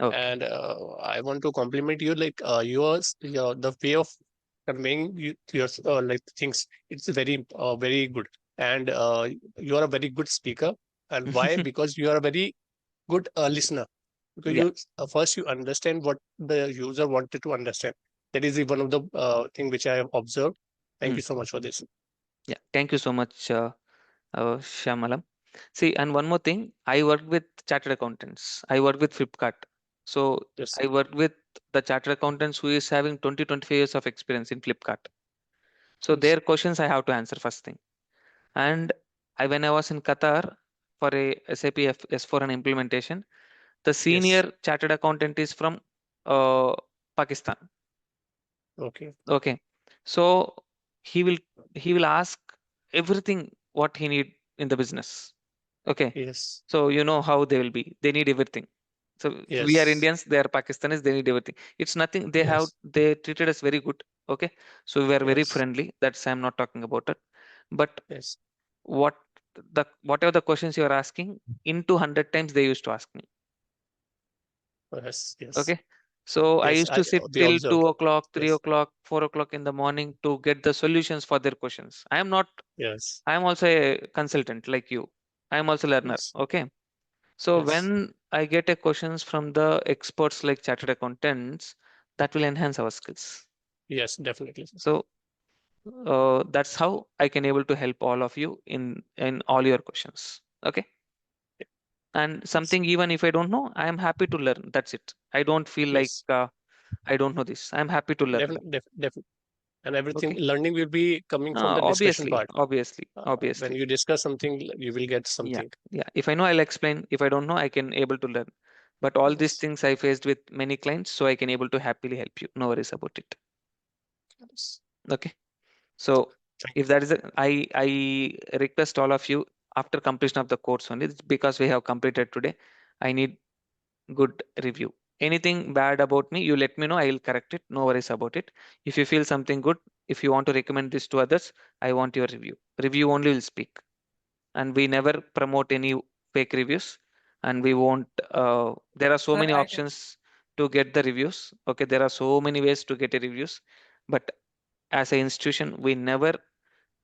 Okay. And I want to compliment you, like your the way of conveying your like things. It's very good, and you are a very good speaker. And why? Because you are a very good listener. Because Yeah. you first you understand what the user wanted to understand. That is the one of the thing which I have observed. Thank Mm. you so much for this. Yeah. Thank you so much, Shamalam. See, and one more thing, I work with chartered accountants. I work with Flipkart. So Yes, I work with the chartered accountants who is having 20-25 years of experience in Flipkart. So yes, their questions I have to answer first thing. And when I was in Qatar for a SAP S4 and implementation, the yes. senior chartered accountant is from uh, Pakistan. Okay. Okay. So he will he will ask everything what he need in the business. Okay. Yes, So you know how they will be. They need everything. So we are yes, Indians, they are Pakistanis, they need everything. It's nothing. yes, They treated us very good. Okay. So we are very yes, friendly. That's I'm not talking about it. But yes, what whatever the questions you are asking, into 100 times they used to ask me. yes, yes, Okay. So I yes. used to sit We till observed. 2 o'clock, three Yes, o'clock, 4 o'clock in the morning to get the solutions for their questions. yes, I am also a consultant like you. I am also learner. yes, Okay. So yes, when I get a questions from the experts like chartered accountants, that will enhance our skills. yes, definitely. So that's how I can able to help all of you in all your questions. Okay. And Yes, something even if I don't know, I am happy to learn. That's it. I don't feel like yes, I don't know this. I'm happy to learn that. definitely, definitely. And everything Okay. learning will be coming from the discussion Obviously, part. obviously, When obviously. you discuss something, you will get Yeah, something. yeah. If I know, I'll explain. If I don't know, I can able to learn. But all these Yes, things I faced with many clients, so I can able to happily help you. No worries about it. yes. Okay. So Thank if that is, I request all of you after completion of the course only, it's because we have completed today. I need good review. Anything bad about me, you let me know. I will correct it. No worries about it. If you feel something good, if you want to recommend this to others, I want your review. Review only will speak. And we never promote any fake reviews, and we won't there are so Sir, many options to get the reviews. Okay, there are so many ways to get a reviews, but as an institution we never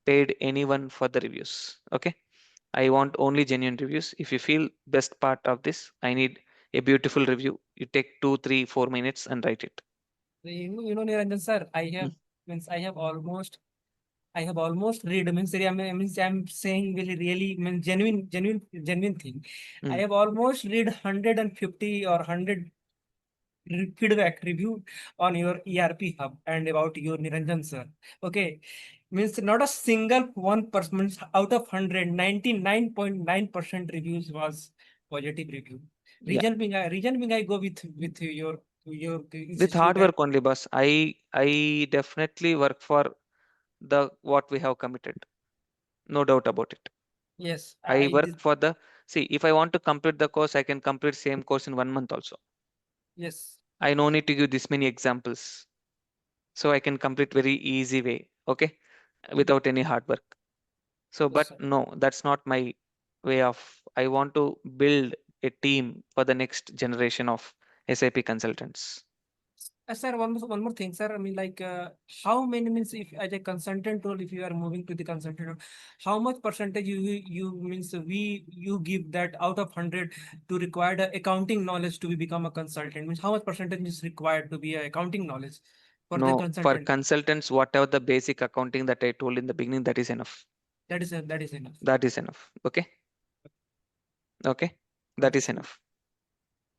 paid anyone for the reviews. Okay, I want only genuine reviews. If you feel best part of this, I need a beautiful review, you take 2 3 4 minutes and write it. Niranjan sir, Mm. I have almost read means I'm saying really means genuine thing. I Mm. have almost read 150 or 100 feedback review on your ERP hub and about your Niranjan sir. Okay, means not a single 1% means out of 100, 99.9% reviews was positive review. Yeah, Reason being I go with your with institute hard and work only, boss. I definitely work for the what we have committed, no doubt about it. yes, I I work did for the, see, if I want to complete the course, I can complete same course in 1 month also. yes, I no need to give this many examples. So I can complete very easy way, okay, without any hard work. So, yes, but sir. no, that's not my way of, I want to build a team for the next generation of SAP consultants. Sir, one more thing, sir. I mean, how many means if as a consultant role, if you are moving to the consultant role, how much percentage you means you give that out of 100 to required accounting knowledge to be become a consultant? Means how much percentage is required to be a accounting knowledge for the No, for consultant? consultants, whatever the basic accounting that I told in the beginning, that is enough. That is enough. That is enough. Okay. Okay. That Okay, is sir. enough.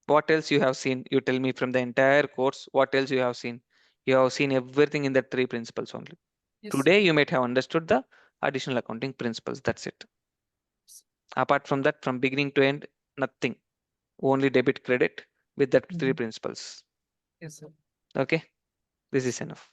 What else you have seen? You tell me from the entire course, what else you have seen? You have seen everything in the three principles only. Yes, sir. Today, you might have understood the additional accounting principles. That's it. Apart from that, from beginning to end, nothing. Only debit credit with that three Mhm. principles. Yes, sir. Okay. This Yes. is enough.